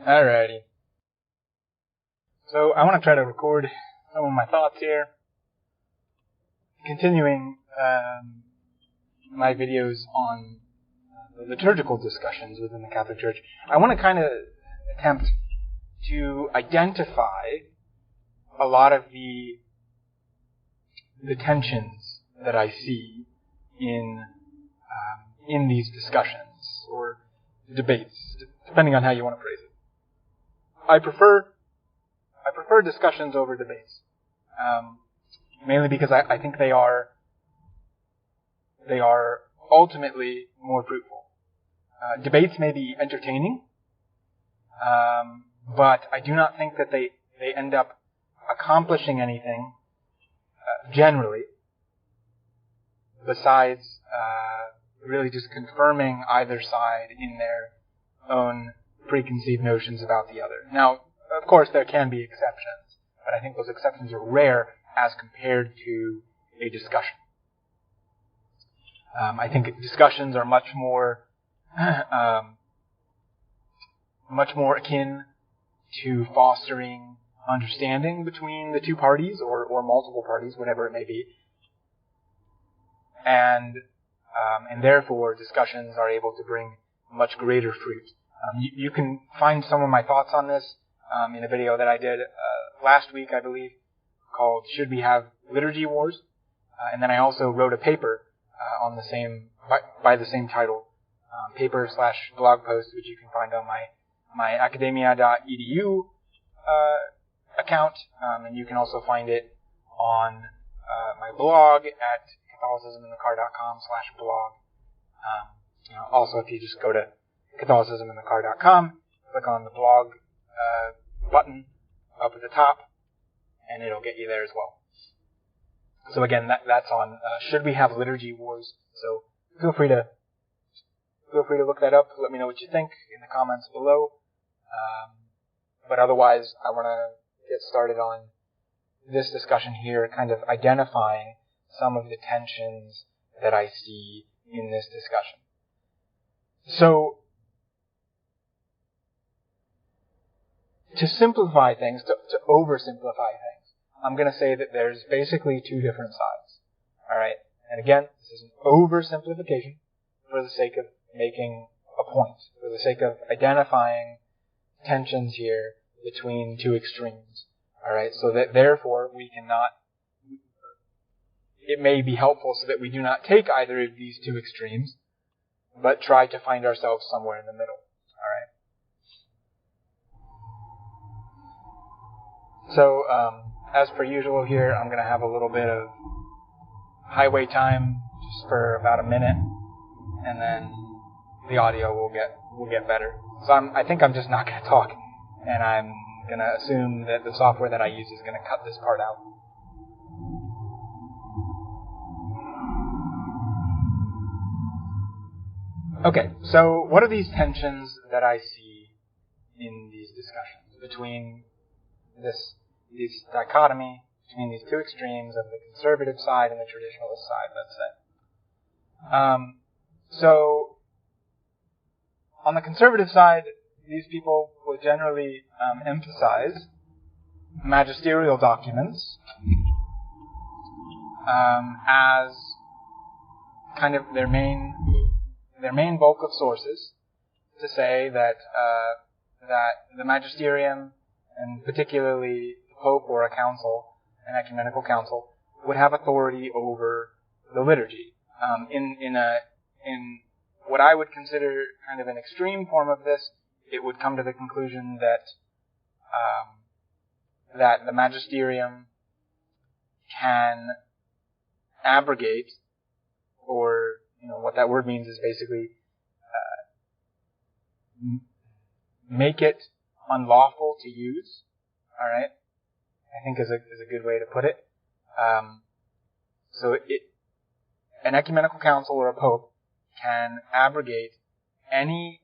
Alrighty. So I want to try to record some of my thoughts here. Continuing my videos on the liturgical discussions within the Catholic Church, I want to kind of attempt to identify a lot of the tensions that I see in these discussions or debates, depending on how you want to phrase it. I prefer discussions over debates, mainly because I think they are ultimately more fruitful. Debates may be entertaining, but I do not think that they end up accomplishing anything generally, besides really just confirming either side in their own preconceived notions about the other. Now, of course, there can be exceptions, but I think those exceptions are rare as compared to a discussion. I think discussions are much more akin to fostering understanding between the two parties or multiple parties, whatever it may be, and therefore discussions are able to bring much greater fruit. You can find some of my thoughts on this in a video that I did last week, I believe, called "Should We Have Liturgy Wars?" And then I also wrote a paper on the same by the same title, paper/blog post, which you can find on my academia.edu account, and you can also find it on my blog at catholicisminthecar.com/blog. Also, if you just go to catholicisminthecar.com, click on the blog button up at the top, and it'll get you there as well. So again, that's on Should We Have Liturgy Wars? So feel free to look that up. Let me know what you think in the comments below. But otherwise, I want to get started on this discussion here, kind of identifying some of the tensions that I see in this discussion. So, to simplify things, to oversimplify things, I'm going to say that there's basically two different sides. Alright? And again, this is an oversimplification for the sake of making a point, for the sake of identifying tensions here between two extremes. Alright? So that therefore we cannot, it may be helpful so that we do not take either of these two extremes, but try to find ourselves somewhere in the middle. Alright? So, as per usual here, I'm going to have a little bit of highway time, just for about a minute, and then the audio will get better. So I think I'm just not going to talk, and I'm going to assume that the software that I use is going to cut this part out. Okay, so what are these tensions that I see in these discussions between this dichotomy between these two extremes of the conservative side and the traditionalist side, let's say? So, on the conservative side, these people will generally emphasize magisterial documents as kind of their main bulk of sources, to say that the magisterium, and particularly the Pope or a council, an ecumenical council, would have authority over the liturgy. In what I would consider kind of an extreme form of this, it would come to the conclusion that the magisterium can abrogate, or what that word means is basically make it unlawful to use. All right, I think is a good way to put it. So an ecumenical council or a pope can abrogate any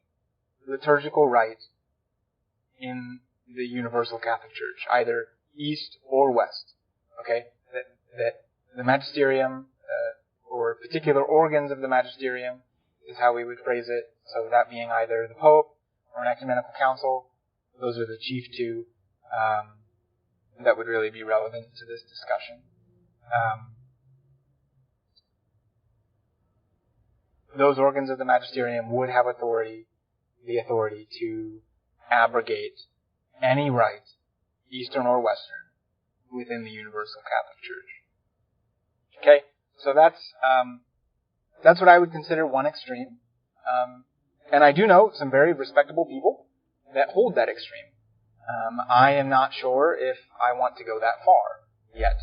liturgical rite in the Universal Catholic Church, either East or West. Okay, that the magisterium or particular organs of the magisterium is how we would phrase it. So that being either the Pope or an ecumenical council Those are the chief two that would really be relevant to this discussion. Those organs of the magisterium would have the authority to abrogate any rite, Eastern or Western, within the Universal Catholic Church. Okay, so that's what I would consider one extreme. And I do know some very respectable people that hold that extreme. I am not sure if I want to go that far yet.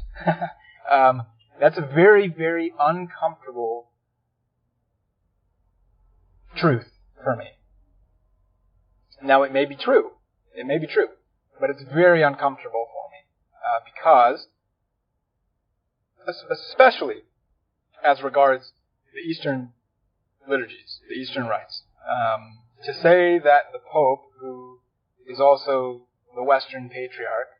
That's a very, very uncomfortable truth for me. Now, it may be true. But it's very uncomfortable for me because, especially as regards the Eastern liturgies, the Eastern rites, to say that the Pope, who is also the Western Patriarch,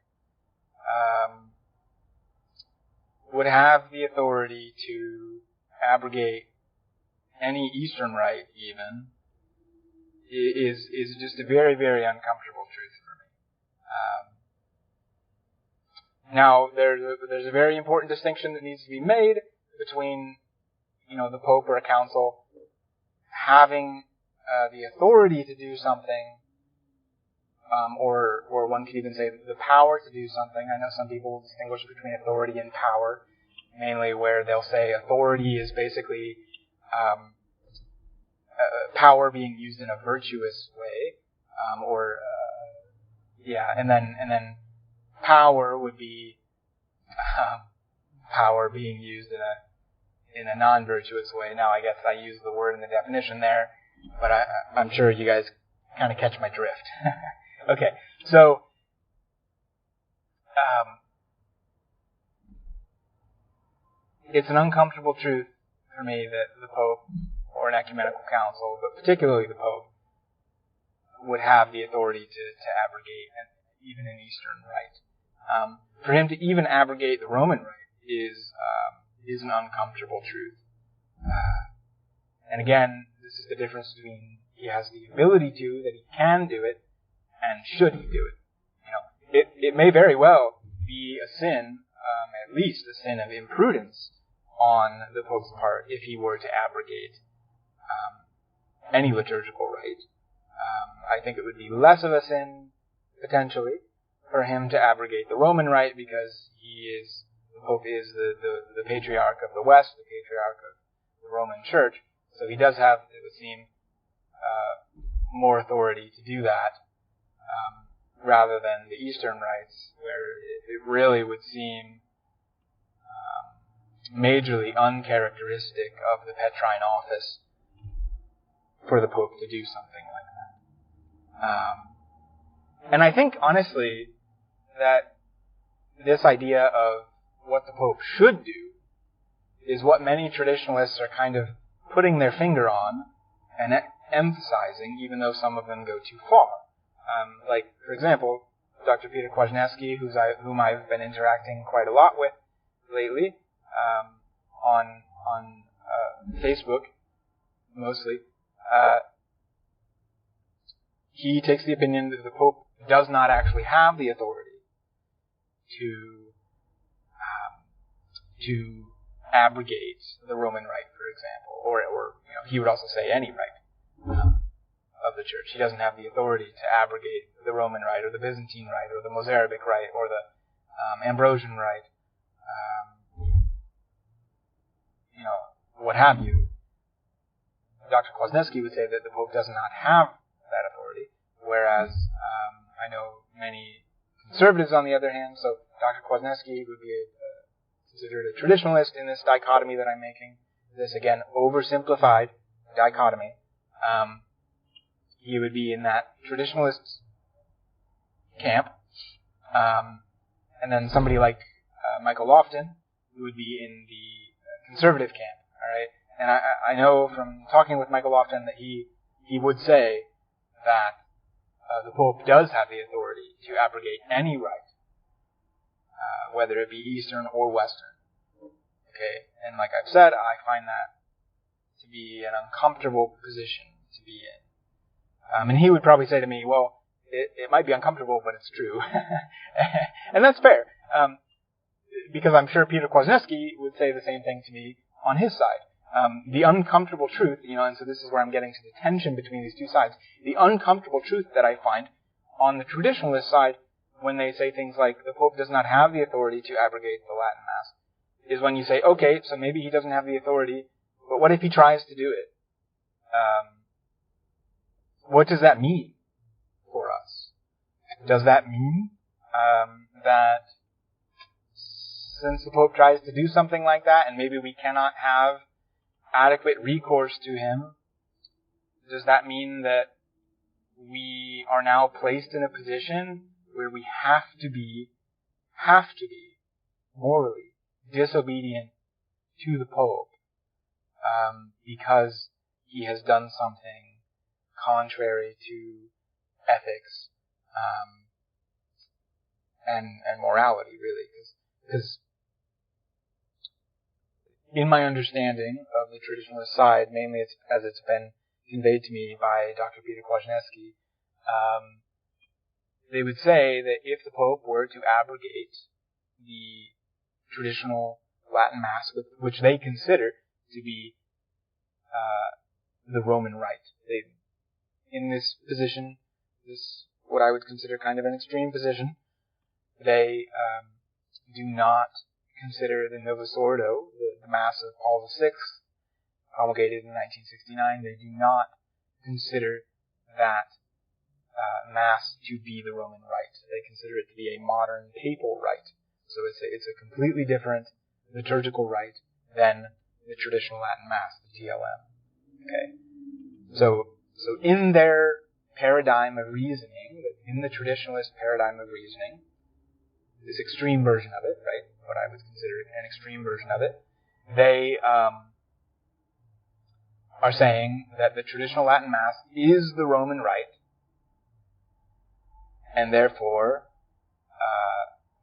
would have the authority to abrogate any Eastern rite, even, is just a very, very uncomfortable truth for me. Now, there's a very important distinction that needs to be made between, the Pope or a council having the authority to do something, or one could even say the power to do something. I know some people distinguish between authority and power, mainly where they'll say authority is basically power being used in a virtuous way, and then power would be power being used in a non-virtuous way. Now, I guess I use the word in the definition there, but I'm sure you guys kind of catch my drift. Okay, so it's an uncomfortable truth for me that the Pope or an ecumenical council, but particularly the Pope, would have the authority to abrogate even an Eastern rite. For him to even abrogate the Roman rite is an uncomfortable truth. And again, this is the difference between he has the ability to, that he can do it, and should he do it. It may very well be a sin, at least a sin of imprudence on the Pope's part if he were to abrogate any liturgical rite. I think it would be less of a sin, potentially, for him to abrogate the Roman rite because the Pope is the Patriarch of the West, the Patriarch of the Roman Church, so he does have, it would seem, more authority to do that, rather than the Eastern rites, where it really would seem majorly uncharacteristic of the Petrine office for the Pope to do something like that. And I think, honestly, that this idea of what the Pope should do is what many traditionalists are kind of putting their finger on and emphasizing, even though some of them go too far. Like, for example, Dr. Peter Kwasniewski, whom I've been interacting quite a lot with lately, on Facebook, mostly, he takes the opinion that the Pope does not actually have the authority to abrogate the Roman rite, for example, or he would also say any rite of the Church. He doesn't have the authority to abrogate the Roman rite, or the Byzantine rite, or the Mozarabic rite, or the Ambrosian rite, what have you. Dr. Kwasniewski would say that the Pope does not have that authority, whereas I know many conservatives, on the other hand, so Dr. Kwasniewski would be considered a traditionalist in this dichotomy that I'm making, this, again, oversimplified dichotomy. He would be in that traditionalist camp, and then somebody like Michael Lofton, who would be in the conservative camp. All right, and I know from talking with Michael Lofton that he would say that the Pope does have the authority to abrogate any rite, whether it be Eastern or Western. Okay, and like I've said, I find that to be an uncomfortable position to be in. And he would probably say to me, well, it might be uncomfortable, but it's true. And that's fair. Because I'm sure Peter Kwasniewski would say the same thing to me on his side. The uncomfortable truth, and so this is where I'm getting to the tension between these two sides. The uncomfortable truth that I find on the traditionalist side, when they say things like the Pope does not have the authority to abrogate the Latin Mass, is when you say, okay, so maybe he doesn't have the authority, but what if he tries to do it? What does that mean for us? Does that mean that since the Pope tries to do something like that, and maybe we cannot have adequate recourse to him, does that mean that we are now placed in a position where we have to be morally disobedient to the Pope because he has done something contrary to ethics and morality, really? Because in my understanding of the traditionalist side, mainly as it's been conveyed to me by Dr. Peter Kwasniewski, they would say that if the Pope were to abrogate the traditional Latin Mass, which they consider to be the Roman rite, in this position, this what I would consider kind of an extreme position, they do not consider the Novus Ordo, the Mass of Paul VI, promulgated in 1969, they do not consider that Mass to be the Roman rite. They consider it to be a modern papal rite. So it's a completely different liturgical rite than the traditional Latin Mass, the TLM. Okay. So in their paradigm of reasoning, in the traditionalist paradigm of reasoning, this extreme version of it, right, what I would consider an extreme version of it, they are saying that the traditional Latin Mass is the Roman rite, and therefore,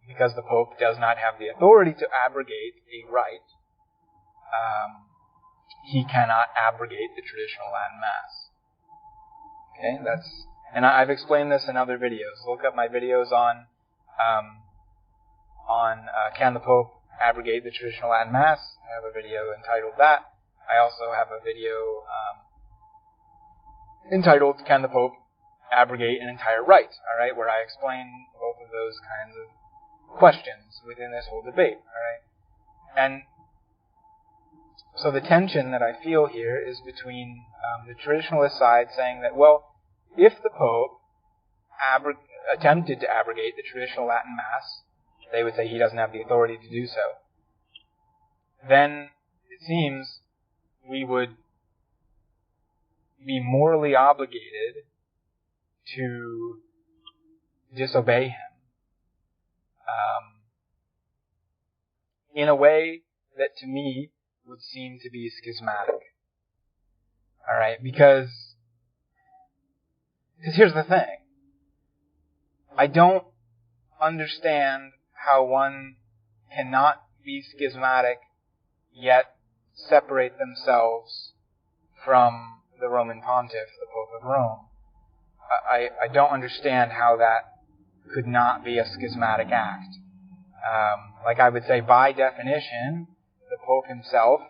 because the Pope does not have the authority to abrogate a rite, he cannot abrogate the traditional Latin Mass. Okay, and I've explained this in other videos. Look up my videos on can the Pope abrogate the traditional Latin Mass? I have a video entitled that. I also have a video entitled Can the Pope Abrogate an Entire Rite? All right, where I explain both of those kinds of questions within this whole debate. All right, and so the tension that I feel here is between the traditionalist side saying that, well, if the Pope attempted to abrogate the traditional Latin Mass, they would say he doesn't have the authority to do so. Then it seems we would be morally obligated to disobey him in a way that to me would seem to be schismatic. All right, because here's the thing. I don't understand how one cannot be schismatic yet separate themselves from the Roman Pontiff, the Pope of Rome. I don't understand how that could not be a schismatic act. Like I would say, by definition, the Pope himself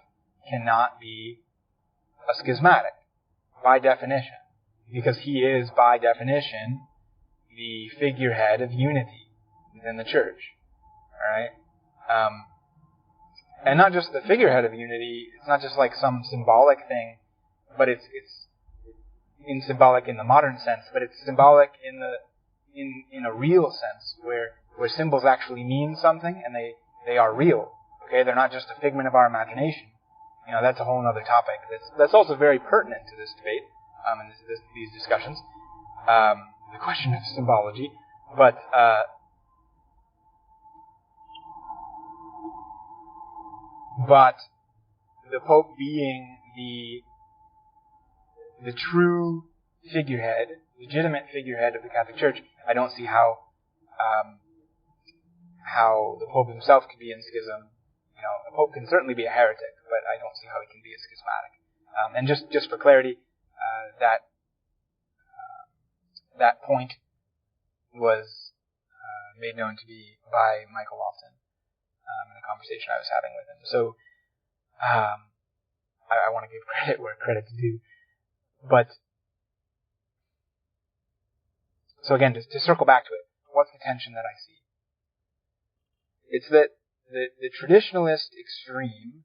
cannot be a schismatic, by definition, because he is, by definition, the figurehead of unity within the Church. All right? And not just the figurehead of unity, it's not just like some symbolic thing, but it's symbolic in the modern sense, but it's symbolic in a real sense, where symbols actually mean something and they are real. Okay, they're not just a figment of our imagination. That's a whole other topic. That's also very pertinent to this debate and these discussions. The question of symbology, but the Pope being the true figurehead, legitimate figurehead of the Catholic Church, I don't see how the Pope himself could be in schism. The Pope can certainly be a heretic, but I don't see how he can be a schismatic. And just for clarity, that point was made known to be by Michael Lofton in a conversation I was having with him. So I want to give credit where credit's due. But so again, to circle back to it, what's the tension that I see? It's that the traditionalist extreme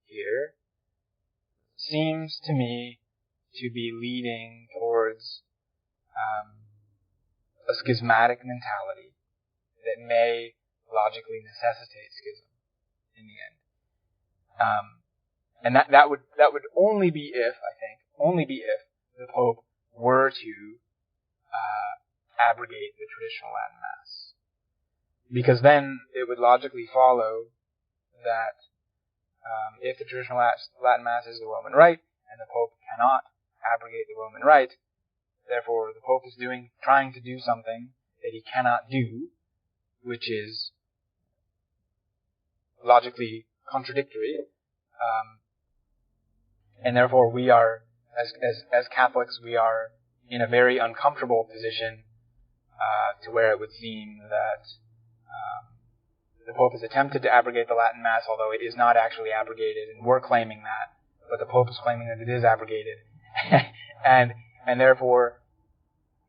here seems to me to be leading towards a schismatic mentality that may logically necessitate schism in the end. And that would only be if the Pope were to abrogate the traditional Latin Mass. Because then it would logically follow that if the traditional Latin Mass is the Roman Rite, and the Pope cannot abrogate the Roman Rite, therefore the Pope is trying to do something that he cannot do, which is logically contradictory, and therefore we are, as Catholics, we are in a very uncomfortable position to where it would seem that the Pope has attempted to abrogate the Latin Mass, although it is not actually abrogated, and we're claiming that, but the Pope is claiming that it is abrogated, and therefore,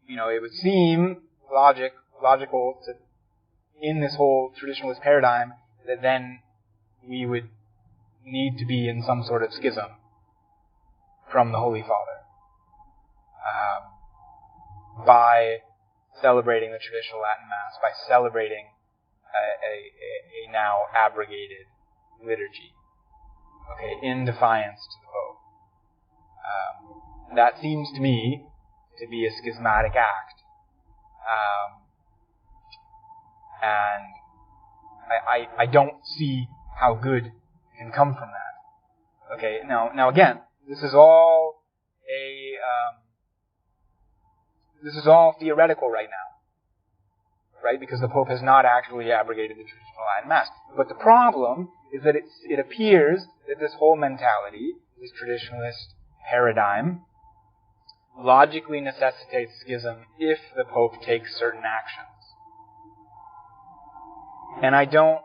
it would seem logical to, in this whole traditionalist paradigm, that then we would need to be in some sort of schism from the Holy Father by celebrating the traditional Latin Mass, by celebrating a now abrogated liturgy, in defiance to the Pope. That seems to me to be a schismatic act, and I don't see how good can come from that. Okay, now again, this is all theoretical right now, right? Because the Pope has not actually abrogated the traditional Latin Mass. But the problem is that it appears that this whole mentality, this traditionalist paradigm, logically necessitates schism if the Pope takes certain actions. And I don't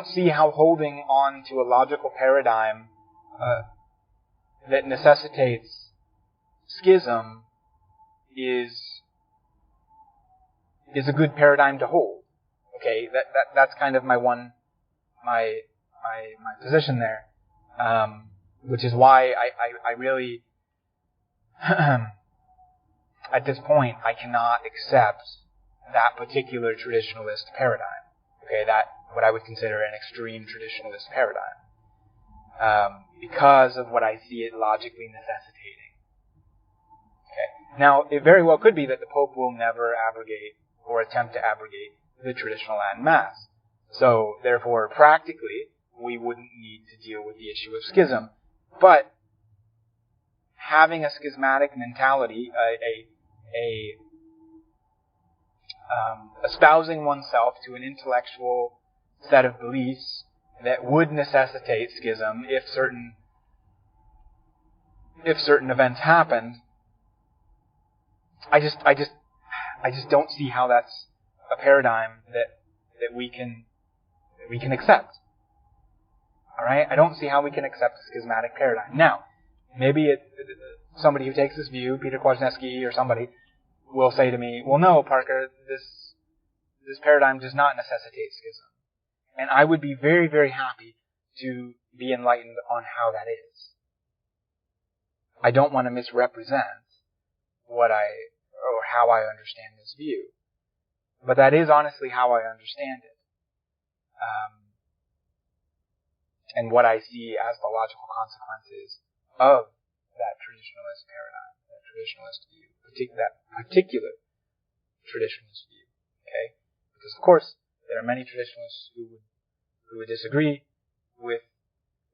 see how holding on to a logical paradigm that necessitates schism is a good paradigm to hold. Okay, that's kind of my position there, which is why I really at this point I cannot accept that particular traditionalist paradigm. Okay, that what I would consider an extreme traditionalist paradigm, because of what I see it logically necessitating. Okay, now it very well could be that the Pope will never abrogate or attempt to abrogate the traditional Latin Mass. So, therefore, practically, we wouldn't need to deal with the issue of schism. But having a schismatic mentality, espousing oneself to an intellectual set of beliefs that would necessitate schism if certain events happened, I just don't see how that's a paradigm that we can accept. All right, I don't see how we can accept a schismatic paradigm. Now, maybe somebody who takes this view, Peter Kwasniewski or somebody, will say to me, "Well, no, Parker, this paradigm does not necessitate schism," and I would be very, very happy to be enlightened on how that is. I don't want to misrepresent how I understand this view. But that is honestly how I understand it. And what I see as the logical consequences of that traditionalist paradigm, that traditionalist view, that particular traditionalist view. Okay? Because of course, there are many traditionalists who would disagree with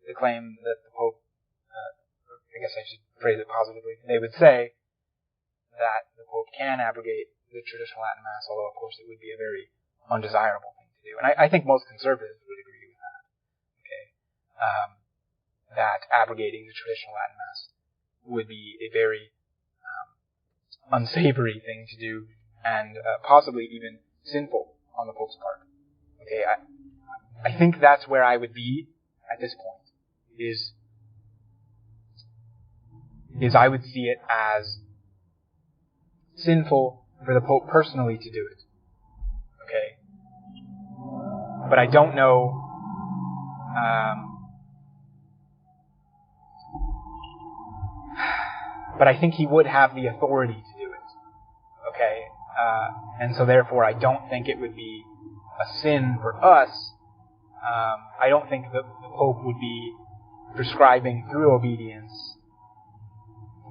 the claim that the Pope, I guess I should phrase it positively, they would say that the Pope can abrogate the traditional Latin Mass, although of course it would be a very undesirable thing to do. And I think most conservatives would agree with that. Okay, that abrogating the traditional Latin Mass would be a very unsavory thing to do, and possibly even sinful on the Pope's part. Okay, I think that's where I would be at this point. Is I would see it as sinful for the Pope personally to do it. Okay, but I don't know. But I think he would have the authority to do it. Okay, and so therefore I don't think it would be a sin for us. I don't think that the Pope would be prescribing through obedience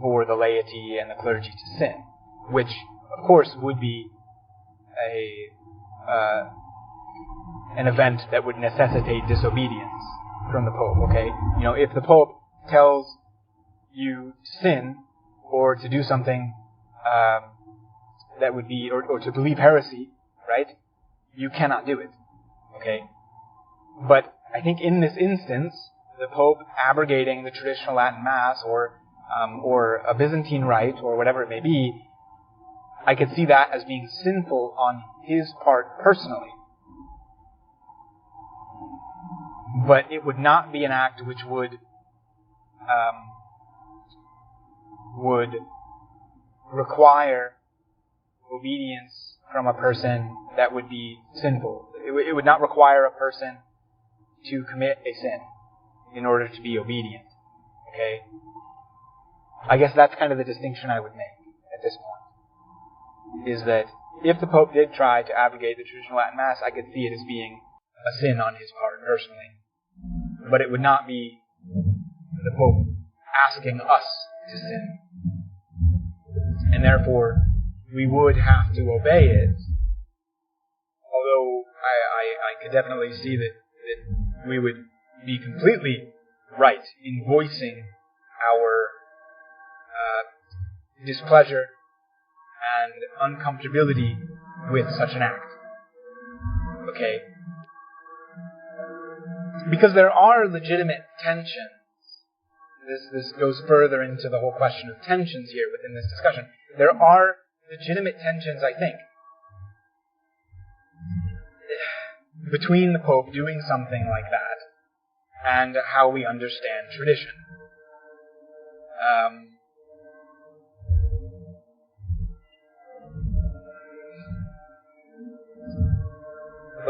for the laity and the clergy to sin, which, of course, would be an event that would necessitate disobedience from the Pope. Okay, if the Pope tells you to sin or to do something that would be, or to believe heresy, right? You cannot do it. Okay, but I think in this instance, the Pope abrogating the traditional Latin Mass or a Byzantine rite or whatever it may be, I could see that as being sinful on his part personally. But it would not be an act which would require obedience from a person that would be sinful. It would not require a person to commit a sin in order to be obedient. Okay? I guess that's kind of the distinction I would make at this point. Is that if the Pope did try to abrogate the traditional Latin Mass, I could see it as being a sin on his part personally. But it would not be the Pope asking us to sin. And therefore, we would have to obey it. Although I could definitely see that we would be completely right in voicing our displeasure and uncomfortability with such an act. Okay? Because there are legitimate tensions. This goes further into the whole question of tensions here within this discussion. There are legitimate tensions, I think, between the Pope doing something like that and how we understand tradition.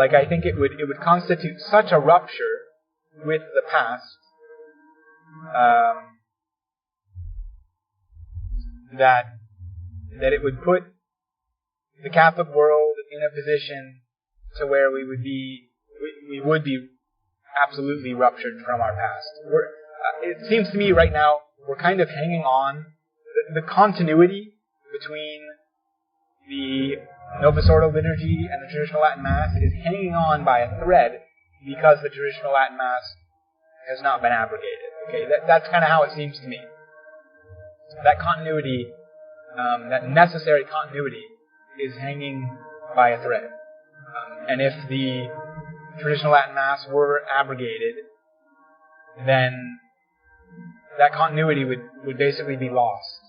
I think it would constitute such a rupture with the past that it would put the Catholic world in a position to where we would be absolutely ruptured from our past. It seems to me right now we're kind of hanging on. The continuity between the Novus Ordo liturgy and the traditional Latin Mass is hanging on by a thread because the traditional Latin Mass has not been abrogated. Okay, that's kind of how it seems to me. That continuity, that necessary continuity, is hanging by a thread. And if the traditional Latin Mass were abrogated, then that continuity would basically be lost.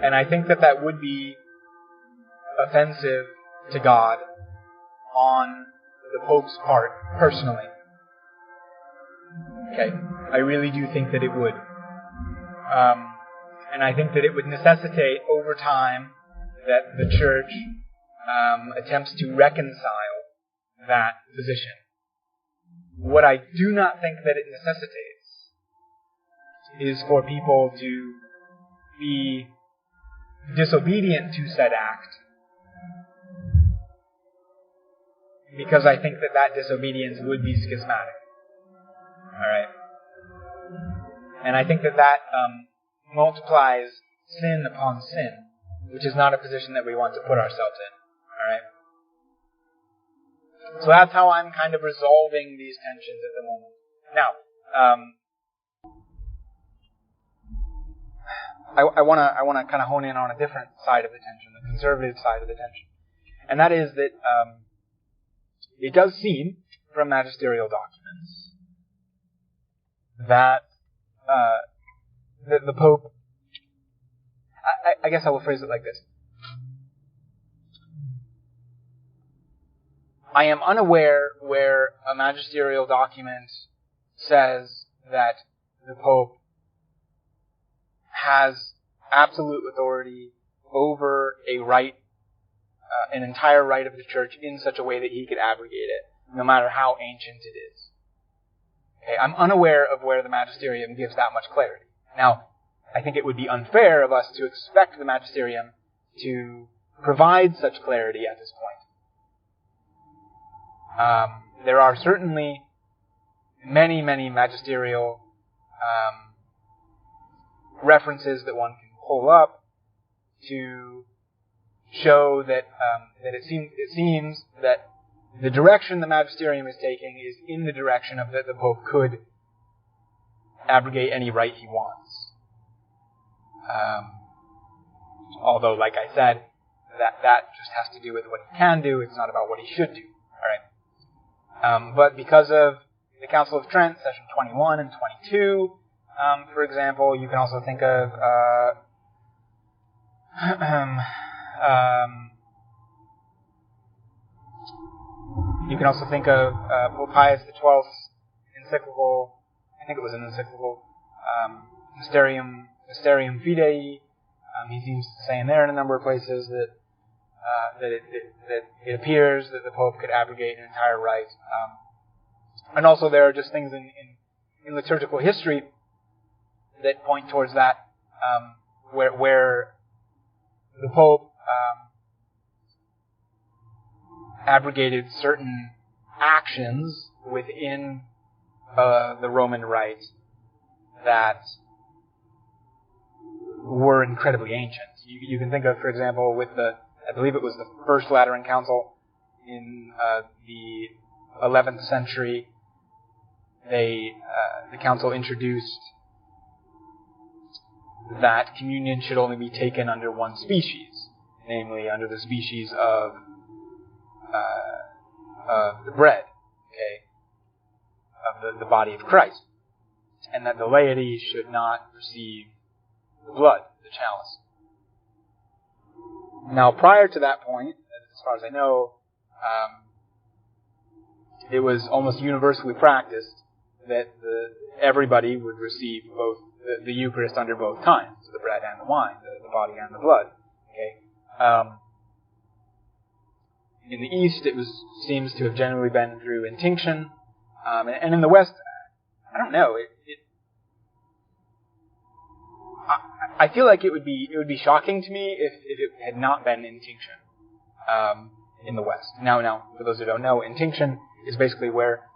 And I think that would be offensive to God on the Pope's part, personally. Okay, I really do think that it would. And I think that it would necessitate, over time, that the Church attempts to reconcile that position. What I do not think that it necessitates is for people to be disobedient to said act, because I think that disobedience would be schismatic. Alright? And I think that multiplies sin upon sin, which is not a position that we want to put ourselves in. Alright? So that's how I'm kind of resolving these tensions at the moment. Now, I want to kind of hone in on a different side of the tension, the conservative side of the tension. And that is that it does seem, from magisterial documents, that the Pope, I guess I will phrase it like this. I am unaware where a magisterial document says that the Pope has absolute authority over a right, an entire right of the Church in such a way that he could abrogate it, no matter how ancient it is. Okay, I'm unaware of where the magisterium gives that much clarity. Now, I think it would be unfair of us to expect the magisterium to provide such clarity at this point. There are certainly many, many magisterial references that one can pull up to show that that it seems that the direction the magisterium is taking is in the direction of that the Pope could abrogate any right he wants. Although, like I said, that just has to do with what he can do. It's not about what he should do. All right. But because of the Council of Trent, session 21 and 22, for example, you can also think of Pope Pius XII's encyclical. I think it was an encyclical, Mysterium Fidei. He seems to say in there in a number of places that it appears that the Pope could abrogate an entire rite. And also there are just things in liturgical history that point towards that, where the Pope abrogated certain actions within the Roman rite that were incredibly ancient. You can think of, for example, with I believe it was the First Lateran Council in the 11th century. The council introduced that communion should only be taken under one species, namely under the species of the bread, okay, of the body of Christ, and that the laity should not receive the blood, the chalice. Now, prior to that point, as far as I know, it was almost universally practiced that everybody would receive both the Eucharist under both kinds, the bread and the wine, the body and the blood. Okay. In the East, it seems to have generally been through intinction, and in the West, I don't know. I feel like it would be shocking to me if it had not been intinction in the West. Now, for those who don't know, intinction is basically where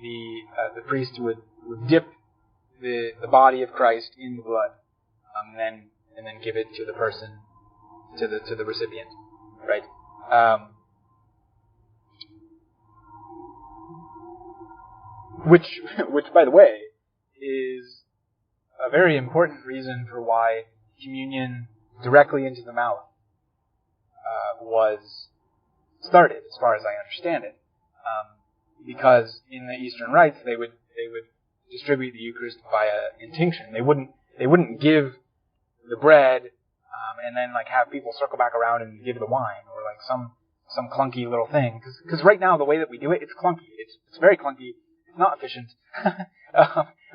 the priest would dip the body of Christ in the blood, and then give it to the person, to the recipient, right? Which, by the way, is a very important reason for why communion directly into the mouth was started, as far as I understand it. Because in the Eastern rites, they would distribute the Eucharist via intinction. They wouldn't give the bread and then like have people circle back around and give the wine, or like some clunky little thing. Because right now the way that we do it, it's clunky. It's very clunky. It's not efficient.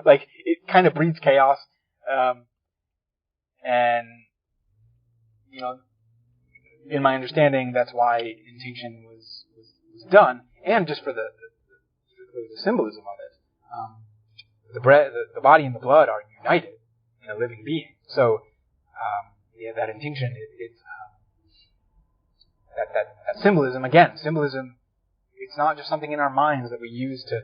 Like it kind of breeds chaos. And you know, in my understanding, that's why intinction was done, and just for the symbolism of it. The bread, the body and the blood are united in a living being. So, that intinction, that symbolism, again, symbolism, it's not just something in our minds that we use to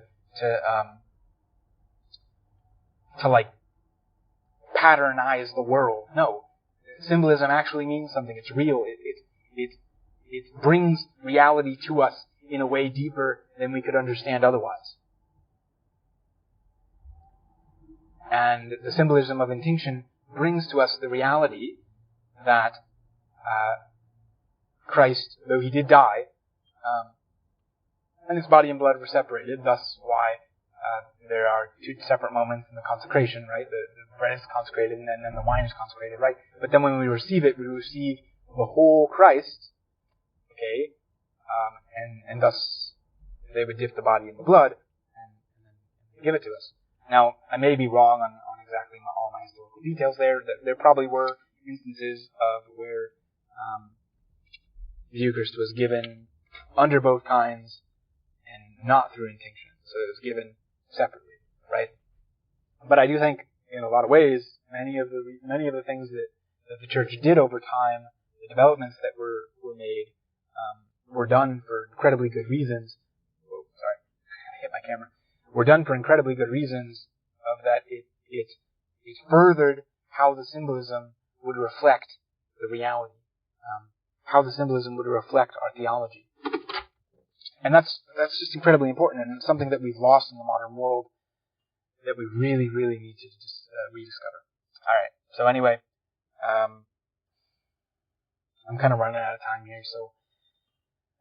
like patternize the world. No, symbolism actually means something. It's real. It brings reality to us in a way deeper than we could understand otherwise. And the symbolism of intinction brings to us the reality that Christ, though he did die, and his body and blood were separated, thus why there are two separate moments in the consecration, right? The bread is consecrated and then the wine is consecrated, right? But then when we receive it, we receive the whole Christ, okay? And thus they would dip the body in the blood and give it to us. Now, I may be wrong on exactly all my historical details there. There probably were instances of where the Eucharist was given under both kinds and not through intinction. So it was given separately, right? But I do think, in a lot of ways, many of the things that the Church did over time, the developments that were made, were done for incredibly good reasons. Whoa, sorry, I hit my camera. Were done for incredibly good reasons. Of that, it furthered how the symbolism would reflect the reality, how the symbolism would reflect our theology. And that's just incredibly important, and it's something that we've lost in the modern world that we really, really need to just rediscover. All right. So anyway, I'm kind of running out of time here, so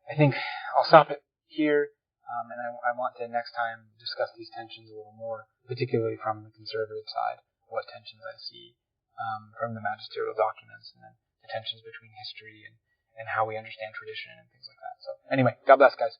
I think I'll stop it here. And I want to next time discuss these tensions a little more, particularly from the conservative side, what tensions I see from the magisterial documents, and then the tensions between history and how we understand tradition and things like that. So anyway, God bless, guys.